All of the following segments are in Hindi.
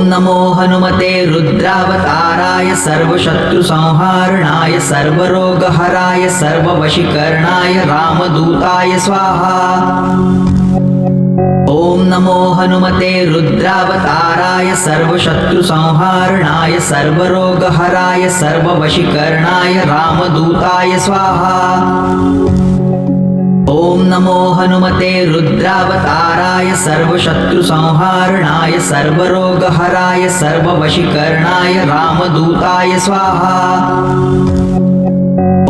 नमो हनुमते रुद्रावताराय सर्वशत्रुसंहारणाय सर्वरोगहराय सर्ववशीकरणाय रामदूताय स्वाहा। ओम नमो हनुमते रुद्रावताराय सर्वशत्रुसंहारणाय सर्वरोगहराय सर्ववशीकरणाय रामदूताय स्वाहा। ओम नमो हनुमते रुद्रावताराय सर्वशत्रुसंहारणाय सर्वरोगहराय सर्ववशीकरणाय रामदूताय स्वाहा।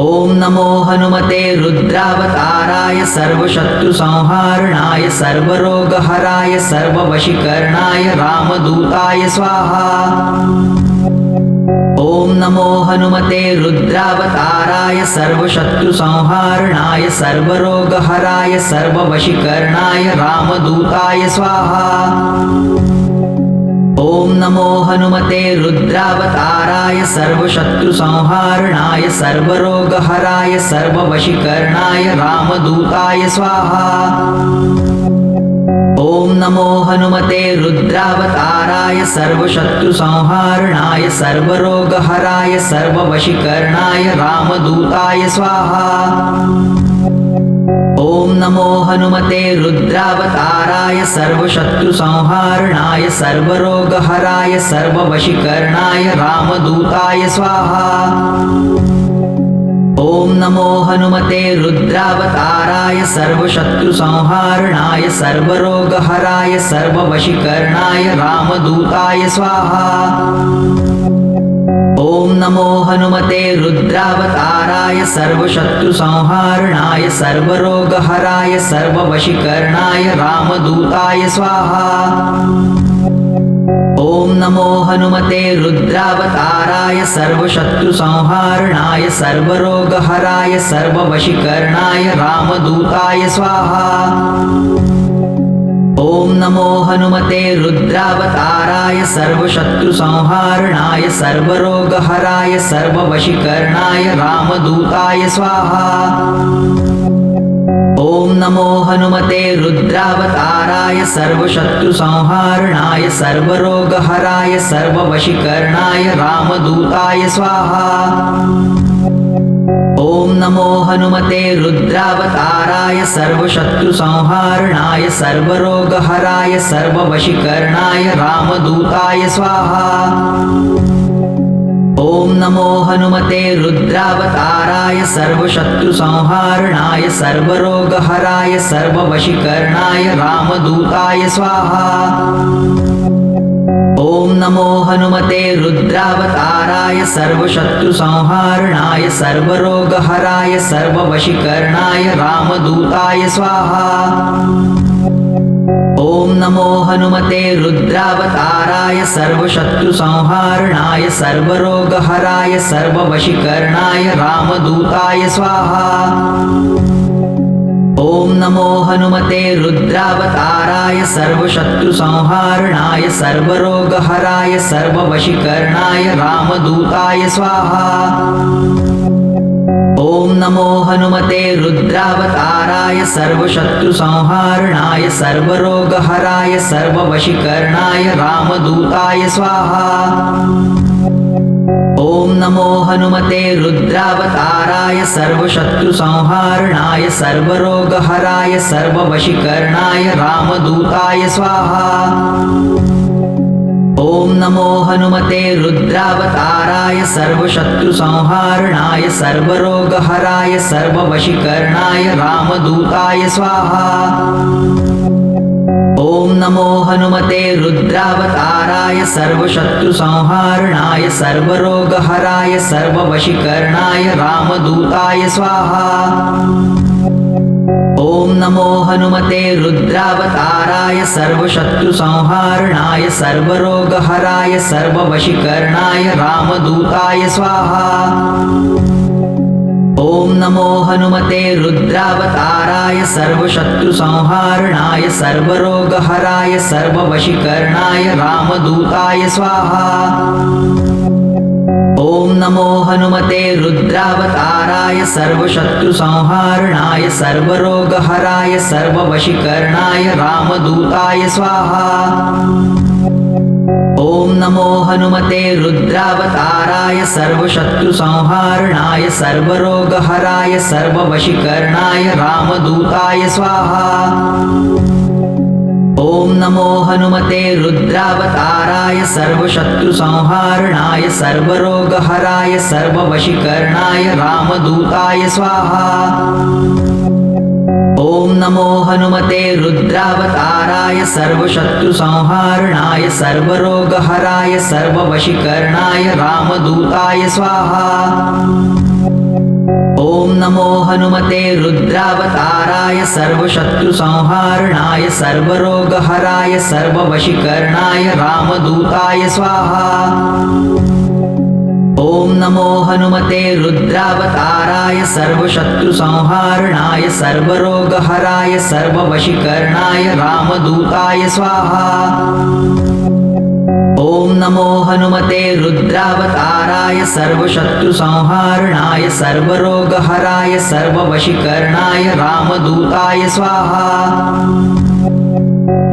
ओम नमो हनुमते रुद्रावताराय सर्वशत्रुसंहारणाय सर्वरोगहराय सर्ववशीकरणाय रामदूताय स्वाहा। ओम नमो हनुमते रुद्रावताराय सर्वशत्रुसंहारणाय सर्वरोगहराय सर्ववशीकरणाय रामदूताय स्वाहा। ओम नमो हनुमते रुद्रावताराय सर्वशत्रुसंहारणाय सर्वरोगहराय सर्ववशीकरणाय रामदूताय स्वाहा। ओम नमो हनुमते रुद्रावताराय सर्वशत्रुसंहारणाय सर्वरोगहराय सर्ववशीकरणाय रामदूताय स्वाहा। ओम नमो हनुमते रुद्रावताराय सर्वशत्रुसंहारणाय सर्वरोगहराय सर्ववशीकरणाय रामदूताय स्वाहा। ओम नमो हनुमते रुद्रावताराय सर्वशत्रुसंहारणाय सर्वरोगहराय सर्ववशीकरणाय रामदूताय स्वाहा। ओम नमो हनुमते रुद्रावताराय सर्वशत्रुसंहारणाय सर्वरोगहराय सर्ववशीकरणाय रामदूताय स्वाहा। ओम नमो हनुमते रुद्रावताराय सर्वशत्रुसंहारणाय सर्वरोगहराय सर्ववशीकरणाय रामदूताय स्वाहा। ओम नमो हनुमते रुद्रावताराय सर्वशत्रुसंहारणाय सर्वरोगहराय सर्ववशीकरणाय रामदूताय स्वाहा। ओम नमो हनुमते रुद्रावताराय सर्वशत्रुसंहारणाय सर्वरोगहराय सर्ववशीकरणाय रामदूताय स्वाहा। ओम नमो हनुमते रुद्रावताराय सर्वशत्रुसंहारणाय सर्वरोगहराय सर्ववशीकरणाय रामदूताय स्वाहा। ओम नमो हनुमते रुद्रावताराय सर्वशत्रुसंहारणाय सर्वरोगहराय सर्ववशीकरणाय रामदूताय स्वाहा। ओम नमो हनुमते रुद्रावताराय सर्वशत्रुसंहारणाय सर्वरोगहराय सर्ववशीकरणाय रामदूताय स्वाहा। ओम नमो हनुमते रुद्रावताराय सर्वशत्रुसंहारणाय सर्वरोगहराय सर्ववशीकरणाय रामदूताय स्वाहा। ओम नमो हनुमते रुद्रावताराय सर्वशत्रुसंहारणाय सर्वरोगहराय सर्ववशीकरणाय रामदूताय स्वाहा। ओम नमो हनुमते रुद्रावताराय सर्वशत्रुसंहारणाय सर्वरोगहराय सर्ववशीकरणाय रामदूताय स्वाहा। ओम नमो हनुमते रुद्रावताराय सर्वशत्रुसंहारणाय सर्वरोगहराय सर्ववशीकरणाय रामदूताय स्वाहा। ओम नमो हनुमते रुद्रावताराय सर्वशत्रुसंहारणाय सर्वरोगहराय सर्ववशीकरणाय रामदूताय स्वाहा। ओम नमो हनुमते रुद्रावताराय सर्वशत्रुसंहारणाय सर्वरोगहराय सर्ववशीकरणाय रामदूताय स्वाहा। ओम नमो हनुमते रुद्रावताराय सर्वशत्रुसंहारणाय सर्वरोगहराय सर्ववशीकरणाय रामदूताय स्वाहा। ओम नमो हनुमते रुद्रावताराय सर्वशत्रुसंहारणाय सर्वरोगहराय सर्ववशीकरणाय रामदूताय स्वाहा। ओम नमो हनुमते रुद्रावताराय सर्वशत्रुसंहारणाय सर्वरोगहराय सर्ववशीकरणाय रामदूताय स्वाहा। ओम नमो हनुमते रुद्रावताराय सर्वशत्रुसंहारणाय सर्वरोगहराय सर्ववशीकरणाय रामदूताय स्वाहा। ॐ नमो हनुमते रुद्रावताराय सर्वशत्रुसंहारणाय सर्वरोगहराय सर्ववशीकरणाय रामदूताय स्वाहा। ॐ नमो हनुमते रुद्रावताराय सर्वशत्रुसंहारणाय सर्वरोगहराय सर्ववशीकरणाय रामदूताय स्वाहा। ॐ नमो हनुमते रुद्रावताराय सर्वशत्रुसंहारणाय सर्वरोगहराय सर्ववशीकरणाय रामदूताय स्वाहा। ॐ नमो हनुमते रुद्रावताराय सर्वशत्रुसंहारणाय सर्वरोगहराय सर्ववशीकरणाय रामदूताय स्वाहा। ॐ नमो हनुमते रुद्रावताराय सर्वशत्रुसंहारणाय सर्वरोगहराय सर्ववशीकरणाय रामदूताय स्वाहा।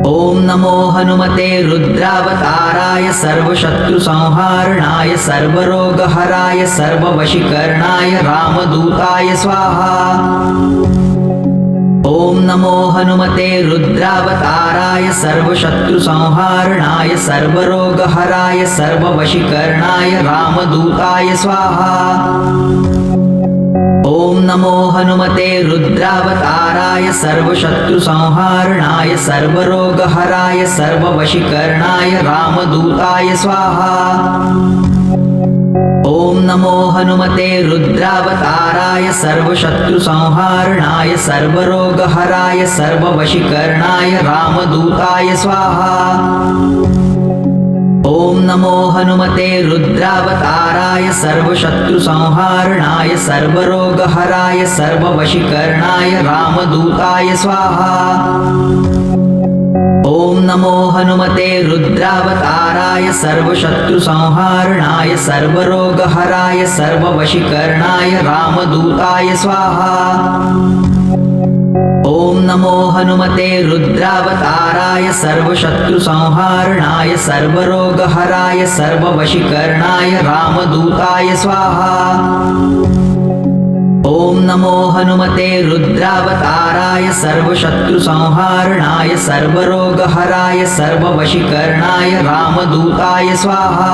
ॐ नमो हनुमते रुद्रावताराय सर्वशत्रुसंहारणाय सर्वरोगहराय सर्ववशीकरणाय रामदूताय स्वाहा। ॐ नमो हनुमते रुद्रावताराय सर्वशत्रुसंहारणाय सर्वरोगहराय सर्ववशीकरणाय रामदूताय स्वाहा। ॐ नमो हनुमते रुद्रावताराय सर्वशत्रुसंहारणाय सर्वरोगहराय सर्ववशीकरणाय रामदूताय स्वाहा। ॐ नमो हनुमते रुद्रावताराय सर्वशत्रुसंहारणाय सर्वरोगहराय सर्ववशीकरणाय रामदूताय स्वाहा। ॐ नमो हनुमते रुद्रावताराय सर्वशत्रुसंहारणाय सर्वरोगहराय सर्ववशीकरणाय रामदूताय स्वाहा। ॐ नमो हनुमते रुद्रावताराय सर्वशत्रुसंहारणाय सर्वरोगहराय सर्ववशीकरणाय रामदूताय स्वाहा। ॐ नमो हनुमते रुद्रावताराय सर्वशत्रुसंहारणाय सर्वरोगहराय सर्ववशीकरणाय रामदूताय स्वाहा। ॐ नमो हनुमते रुद्रावताराय सर्वशत्रुसंहारणाय सर्वरोगहराय सर्ववशीकरणाय रामदूताय स्वाहा।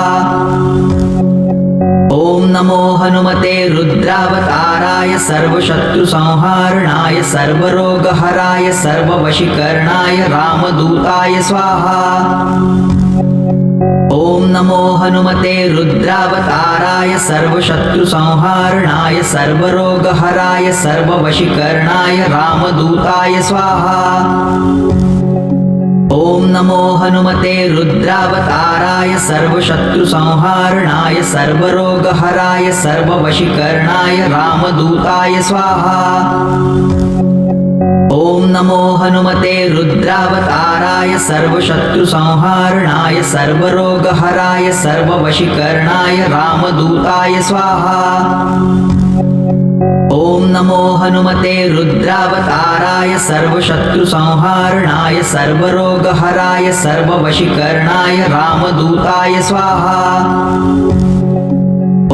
ॐ नमो हनुमते रुद्रावताराय सर्वशत्रुसंहारणाय सर्वरोगहराय सर्ववशीकरणाय रामदूताय स्वाहा। ॐ नमो हनुमते रुद्रावताराय सर्वशत्रुसंहारणाय सर्वरोगहराय सर्ववशीकरणाय रामदूताय स्वाहा। ॐ नमो हनुमते रुद्रावताराय सर्वशत्रुसंहारणाय सर्वरोगहराय सर्ववशीकरणाय रामदूताय स्वाहा। ॐ नमो हनुमते रुद्रावताराय सर्वशत्रुसंहारणाय सर्वरोगहराय सर्ववशीकरणाय रामदूताय स्वाहा। ॐ नमो हनुमते रुद्रावताराय सर्वशत्रुसंहारणाय सर्वरोगहराय सर्ववशीकरणाय रामदूताय स्वाहा।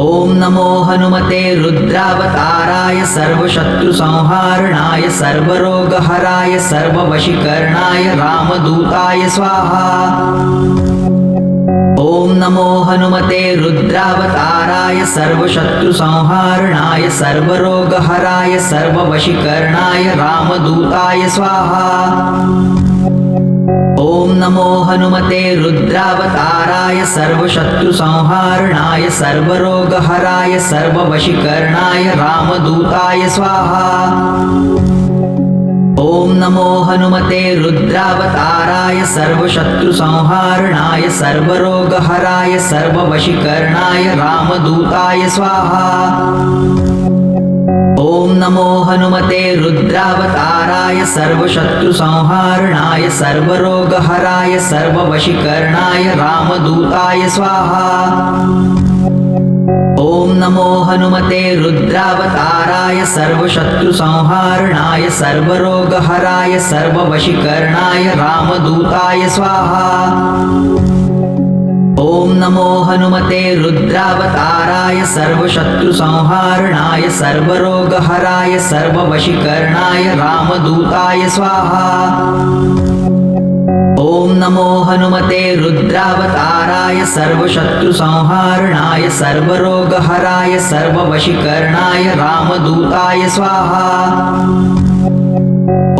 ॐ नमो हनुमते रुद्रावताराय सर्वशत्रुसंहारणाय सर्वरोगहराय सर्ववशीकरणाय रामदूताय स्वाहा। ॐ नमो हनुमते रुद्रावताराय सर्वशत्रुसंहारणाय सर्वरोगहराय सर्ववशीकरणाय रामदूताय स्वाहा। ॐ नमो हनुमते रुद्रावताराय सर्वशत्रुसंहारणाय सर्वरोगहराय सर्ववशीकरणाय रामदूताय स्वाहा। ॐ नमो हनुमते रुद्रावताराय सर्वशत्रुसंहारणाय सर्वरोगहराय सर्ववशीकरणाय रामदूताय स्वाहा। ॐ नमो हनुमते रुद्रावताराय सर्वशत्रुसंहारणाय सर्वरोगहराय सर्ववशीकरणाय रामदूताय स्वाहा। ॐ नमो हनुमते रुद्रावताराय सर्वशत्रुसंहारणाय सर्वरोगहराय सर्ववशीकरणाय रामदूताय स्वाहा। ॐ ॐ नमो हनुमते रुद्रावताराय सर्वशत्रुसंहारणाय सर्वरोगहराय सर्ववशीकरणाय रामदूताय स्वाहा। ॐ नमो हनुमते रुद्रावताराय सर्वशत्रुसंहारणाय सर्वरोगहराय सर्ववशीकरणाय रामदूताय स्वाहा।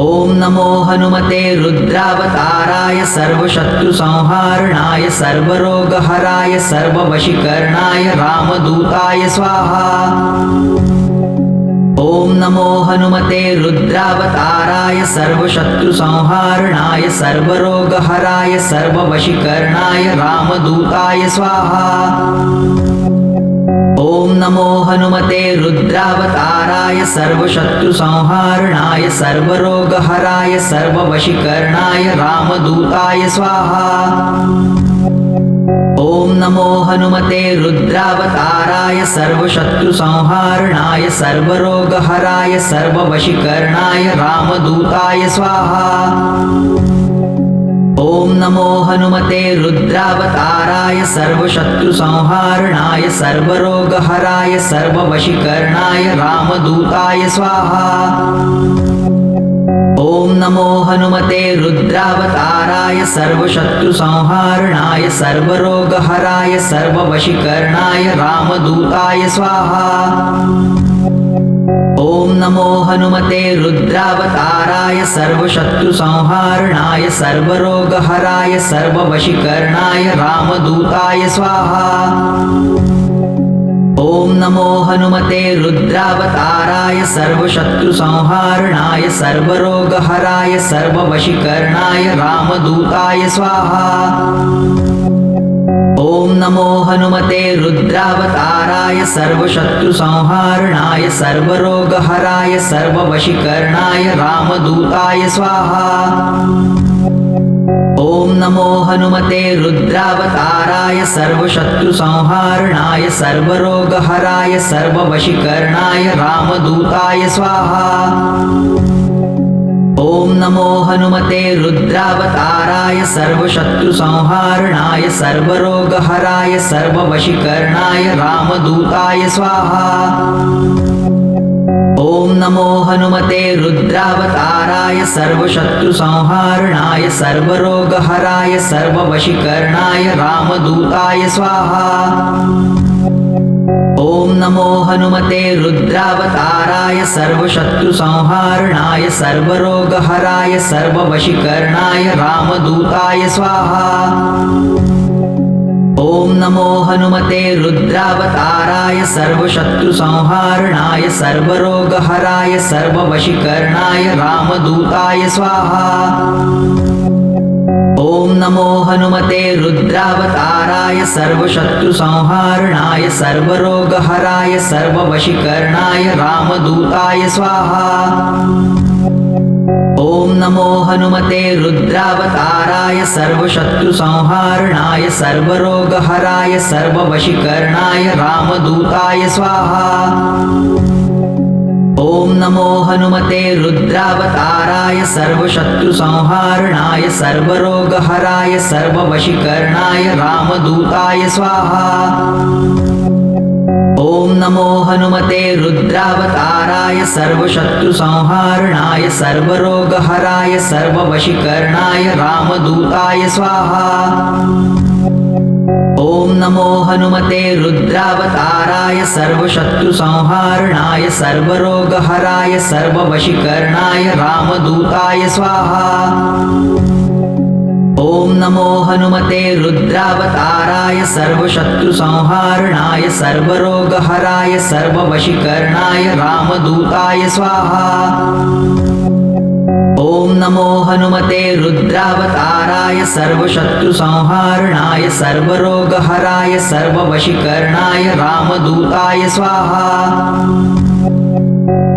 ॐ नमो हनुमते रुद्रावताराय सर्वशत्रुसंहारणाय सर्वरोगहराय सर्ववशीकरणाय रामदूताय स्वाहा। ॐ नमो हनुमते रुद्रावताराय सर्वशत्रुसंहारणाय सर्वरोगहराय सर्ववशीकरणाय रामदूताय स्वाहा। ॐ नमो हनुमते रुद्रावताराय सर्वशत्रुसंहारणाय सर्वरोगहराय सर्ववशीकरणाय रामदूताय स्वाहा। ॐ नमो हनुमते रुद्रावताराय सर्वशत्रुसंहारणाय सर्वरोगहराय सर्ववशीकरणाय रामदूताय स्वाहा। ॐ नमो हनुमते रुद्रावताराय सर्वशत्रुसंहारणाय सर्वरोगहराय सर्ववशीकरणाय रामदूताय स्वाहा। ॐ नमो हनुमते रुद्रावताराय सर्वशत्रुसंहारणाय सर्वरोगहराय सर्ववशीकरणाय रामदूताय स्वाहा। ॐ नमो हनुमते रुद्रावताराय सर्वशत्रुसंहारणाय सर्वरोगहराय सर्ववशीकरणाय रामदूताय स्वाहा। ॐ नमो हनुमते रुद्रावताराय सर्वशत्रुसंहारणाय सर्वरोगहराय सर्ववशीकरणाय रामदूताय स्वाहा। ॐ नमो हनुमते रुद्रावताराय सर्वशत्रुसंहारणाय सर्वरोगहराय सर्ववशीकरणाय रामदूताय स्वाहा। ॐ नमो हनुमते रुद्रावताराय सर्वशत्रुसंहारणाय सर्वरोगहराय सर्ववशीकरणाय रामदूताय स्वाहा। ॐ नमो हनुमते रुद्रावताराय सर्वशत्रुसंहारणाय सर्वरोगहराय सर्ववशीकरणाय रामदूताय स्वाहा। ॐ नमो हनुमते रुद्रावताराय सर्वशत्रुसंहारणाय सर्वरोगहराय सर्ववशीकरणाय रामदूताय स्वाहा। ॐ नमो हनुमते रुद्रावताराय सर्वशत्रुसंहारणाय सर्वरोगहराय सर्ववशीकरणाय रामदूताय स्वाहा। ॐ नमो हनुमते रुद्रावताराय सर्वशत्रुसंहारणाय सर्वरोगहराय सर्ववशीकरणाय रामदूताय स्वाहा। ॐ नमो हनुमते रुद्रावताराय सर्वशत्रुसंहारणाय सर्वरोगहराय सर्ववशीकरणाय रामदूताय स्वाहा। ॐ नमो हनुमते रुद्रावताराय सर्वशत्रुसंहारणाय सर्वरोगहराय सर्ववशीकरणाय रामदूताय स्वाहा। ॐ नमो हनुमते रुद्रावताराय सर्वशत्रुसंहारणाय सर्वरोगहराय सर्ववशीकरणाय रामदूताय स्वाहा। ॐ नमो हनुमते रुद्रावताराय सर्वशत्रुसंहारणाय सर्वरोगहराय सर्ववशीकरणाय रामदूताय स्वाहा। ॐ नमो हनुमते रुद्रावताराय सर्वशत्रुसंहारणाय सर्वरोगहराय सर्ववशीकरणाय रामदूताय स्वाहा। ॐ नमो हनुमते रुद्रावताराय सर्वशत्रुसंहारणाय सर्वरोगहराय सर्ववशीकरणाय रामदूताय स्वाहा। ॐ नमो हनुमते रुद्रावताराय सर्वशत्रुसंहारणाय सर्वरोगहराय सर्ववशीकरणाय रामदूताय स्वाहा।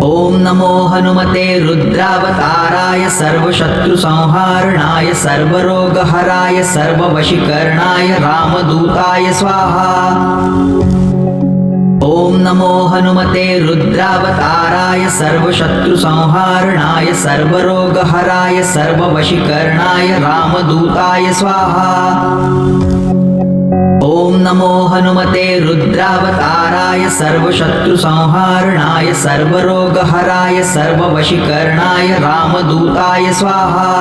ॐ नमो हनुमते रुद्रावताराय सर्वशत्रुसंहारणाय सर्वरोगहराय सर्ववशीकरणाय रामदूताय स्वाहा। ॐ नमो हनुमते रुद्रावताराय सर्वशत्रुसंहारणाय सर्वरोगहराय सर्ववशीकरणाय रामदूताय स्वाहा। ॐ नमो हनुमते रुद्रावताराय सर्वशत्रुसंहारणाय सर्वरोगहराय सर्ववशीकरणाय रामदूताय स्वाहा।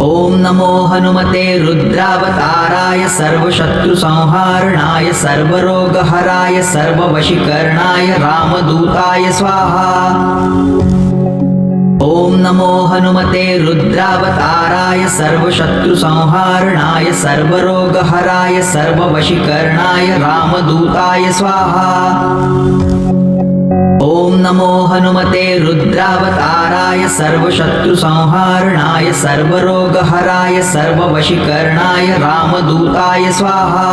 ॐ नमो हनुमते रुद्रावताराय सर्वशत्रुसंहारणाय सर्वरोगहराय सर्ववशीकरणाय रामदूताय स्वाहा। ॐ नमो हनुमते रुद्रावताराय सर्वशत्रुसंहारणाय सर्वरोगहराय सर्ववशीकरणाय रामदूताय स्वाहा। ॐ नमो हनुमते रुद्रावताराय सर्वशत्रुसंहारणाय सर्वरोगहराय सर्ववशीकरणाय रामदूताय स्वाहा।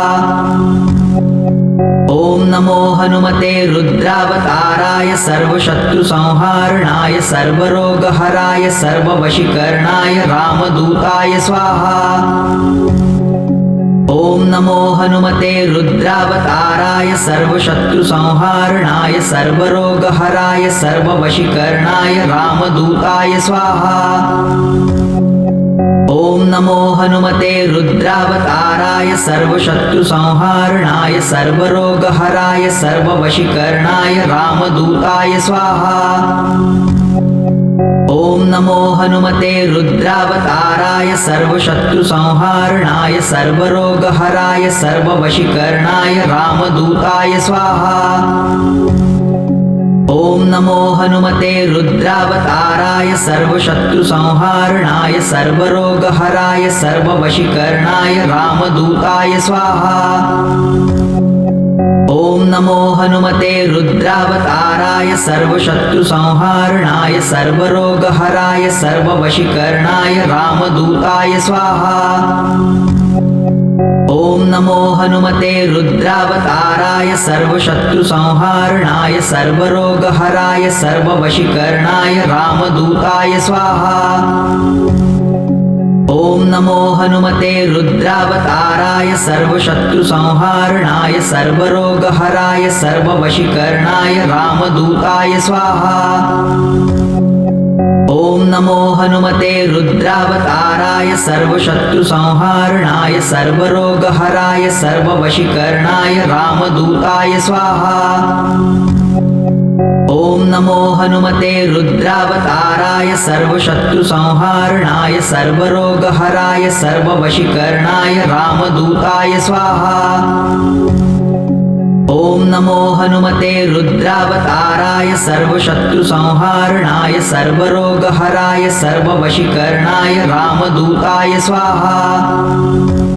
ॐ नमो हनुमते रुद्रावताराय सर्वशत्रुसंहारणाय सर्वरोगहराय सर्ववशीकरणाय रामदूताय स्वाहा। ॐ नमो हनुमते रुद्रावताराय सर्वशत्रुसंहारणाय सर्वरोगहराय सर्ववशीकरणाय रामदूताय स्वाहा। ॐ नमो हनुमते रुद्रावताराय सर्वशत्रुसंहारणाय सर्वरोगहराय सर्ववशीकरणाय रामदूताय स्वाहा। ॐ नमो हनुमते रुद्रावताराय सर्वशत्रुसंहारणाय सर्वरोगहराय सर्ववशीकरणाय रामदूताय स्वाहा। ॐ नमो हनुमते रुद्रावताराय सर्वशत्रुसंहारणाय सर्वरोगहराय सर्ववशीकरणाय रामदूताय स्वाहा। ॐ नमो हनुमते रुद्रावताराय सर्वशत्रुसंहारणाय सर्वरोगहराय सर्ववशीकरणाय रामदूताय स्वाहा। ॐ नमो हनुमते रुद्रावताराय सर्वशत्रुसंहारणाय सर्वरोगहराय सर्ववशीकरणाय रामदूताय स्वाहा। ॐ नमो हनुमते रुद्रावताराय सर्वशत्रुसंहारणाय सर्वरोगहराय सर्ववशीकरणाय रामदूताय स्वाहा। ॐ नमो हनुमते रुद्रावताराय सर्वशत्रुसंहारणाय सर्वरोगहराय सर्ववशीकरणाय रामदूताय स्वाहा। ॐ नमो हनुमते रुद्रावताराय सर्वशत्रुसंहारणाय सर्वरोगहराय सर्ववशीकरणाय रामदूताय स्वाहा। ॐ नमो हनुमते रुद्रावताराय सर्वशत्रुसंहारणाय सर्वरोगहराय सर्ववशीकरणाय रामदूताय स्वाहा।